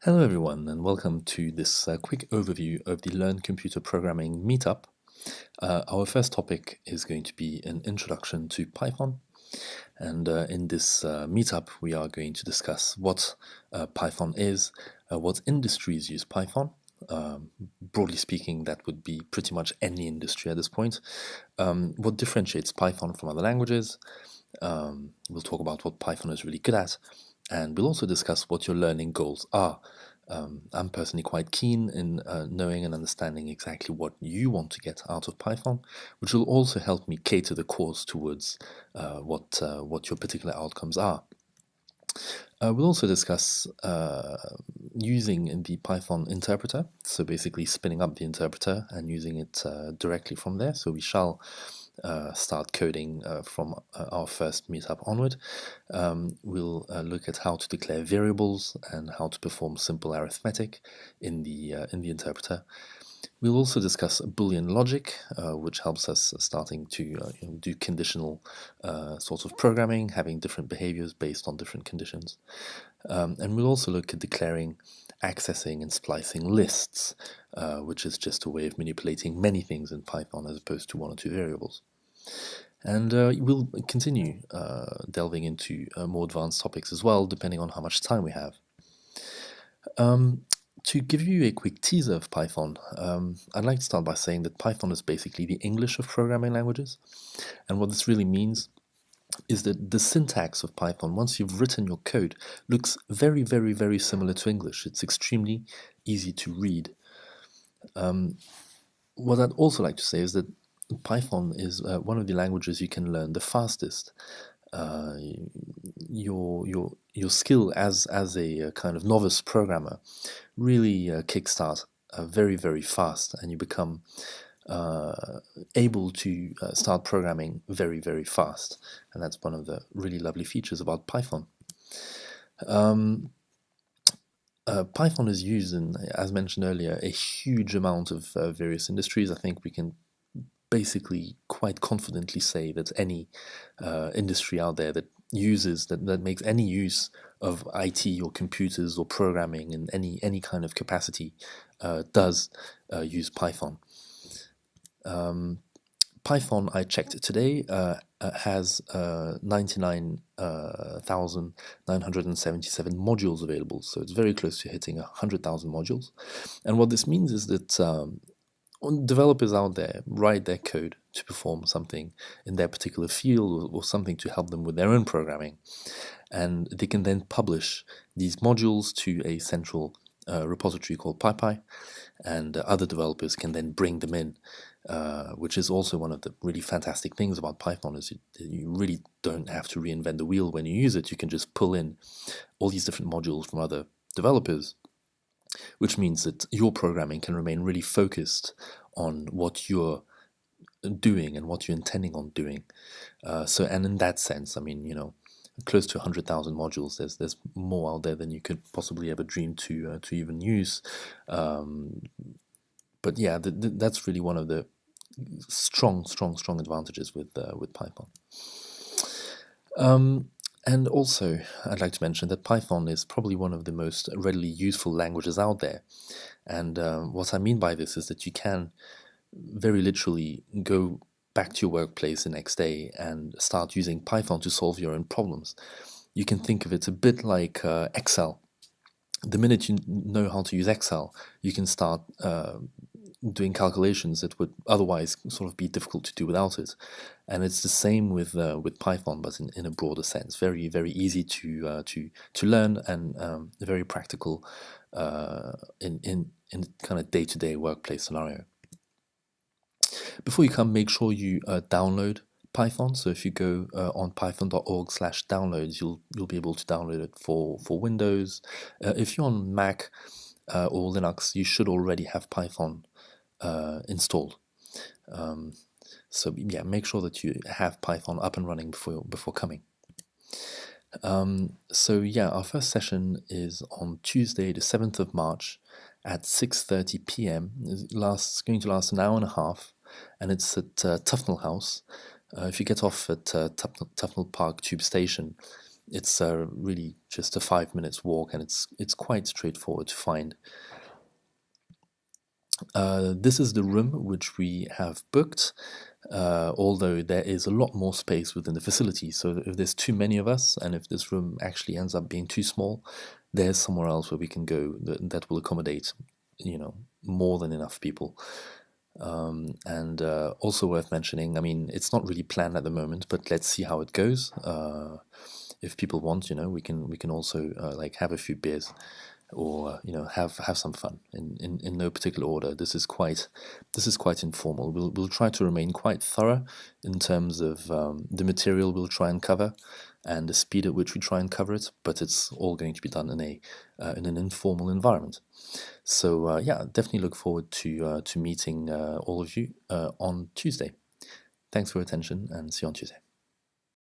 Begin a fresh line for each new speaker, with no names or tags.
Hello everyone and welcome to this quick overview of the Learn Computer Programming Meetup. Our first topic is going to be an introduction to Python, and in this meetup we are going to discuss what Python is, what industries use Python. Broadly speaking, that would be pretty much any industry at this point. What differentiates Python from other languages. We'll talk about what Python is really good at, and we'll also discuss what your learning goals are. I'm personally quite keen in knowing and understanding exactly what you want to get out of Python, which will also help me cater the course towards what your particular outcomes are. We'll also discuss using the Python interpreter, so basically spinning up the interpreter and using it directly from there. So we shall start coding from our first meetup onward. We'll look at how to declare variables and how to perform simple arithmetic in the interpreter. We'll also discuss Boolean logic, which helps us starting to do conditional sorts of programming, having different behaviors based on different conditions. And we'll also look at declaring, accessing, and splicing lists, which is just a way of manipulating many things in Python as opposed to one or two variables. And we'll continue delving into more advanced topics as well, depending on how much time we have. To give you a quick teaser of Python, I'd like to start by saying that Python is basically the English of programming languages. And what this really means is that the syntax of Python, once you've written your code, looks very, very, very similar to English. It's extremely easy to read. What I'd also like to say is that Python is one of the languages you can learn the fastest. Your skill as a kind of novice programmer really kickstart very, very fast, and you become able to start programming very, very fast. And that's one of the really lovely features about Python. Python is used in, as mentioned earlier, a huge amount of various industries. I think we can basically quite confidently say that any industry out there that makes any use of IT or computers or programming in any kind of capacity does use Python. Python, I checked today, has 99,977 modules available, so it's very close to hitting 100,000 modules. And what this means is that developers out there write their code to perform something in their particular field or something to help them with their own programming. And they can then publish these modules to a central repository called PyPy, and other developers can then bring them in, which is also one of the really fantastic things about Python, is you really don't have to reinvent the wheel when you use it. You can just pull in all these different modules from other developers, which means that your programming can remain really focused on what you're doing and what you're intending on doing. And in that sense, I mean, close to 100,000 modules. There's more out there than you could possibly ever dream to even use. But yeah, that's really one of the strong advantages with Python. And also, I'd like to mention that Python is probably one of the most readily useful languages out there. And what I mean by this is that you can very literally go back to your workplace the next day and start using Python to solve your own problems. You can think of it a bit like Excel. The minute you know how to use Excel, you can start doing calculations that would otherwise sort of be difficult to do without it. And it's the same with Python, but in a broader sense. Very, very easy to learn, and very practical in kind of day-to-day workplace scenario. Before you come, make sure you download Python. So if you go on python.org/downloads, you'll be able to download it for Windows. If you're on Mac or Linux, you should already have Python installed. So yeah, make sure that you have Python up and running before coming. So yeah, our first session is on Tuesday, the 7th of March at 6:30 p.m. It's going to last an hour and a half, and it's at Tufnell House. If you get off at Tufnell Park Tube Station, It's really just a 5 minutes walk, and it's quite straightforward to find. This is the room which we have booked, although there is a lot more space within the facility. So if there's too many of us, and if this room actually ends up being too small, there's somewhere else where we can go that will accommodate, more than enough people. And also worth mentioning, I mean, it's not really planned at the moment, but let's see how it goes. If people want, we can also like have a few beers, or have some fun in no particular order. This is quite informal. We'll try to remain quite thorough in terms of the material we'll try and cover and the speed at which we try and cover it, but it's all going to be done in an informal environment. So yeah, definitely look forward to meeting all of you on Tuesday. Thanks for your attention, and see you on Tuesday.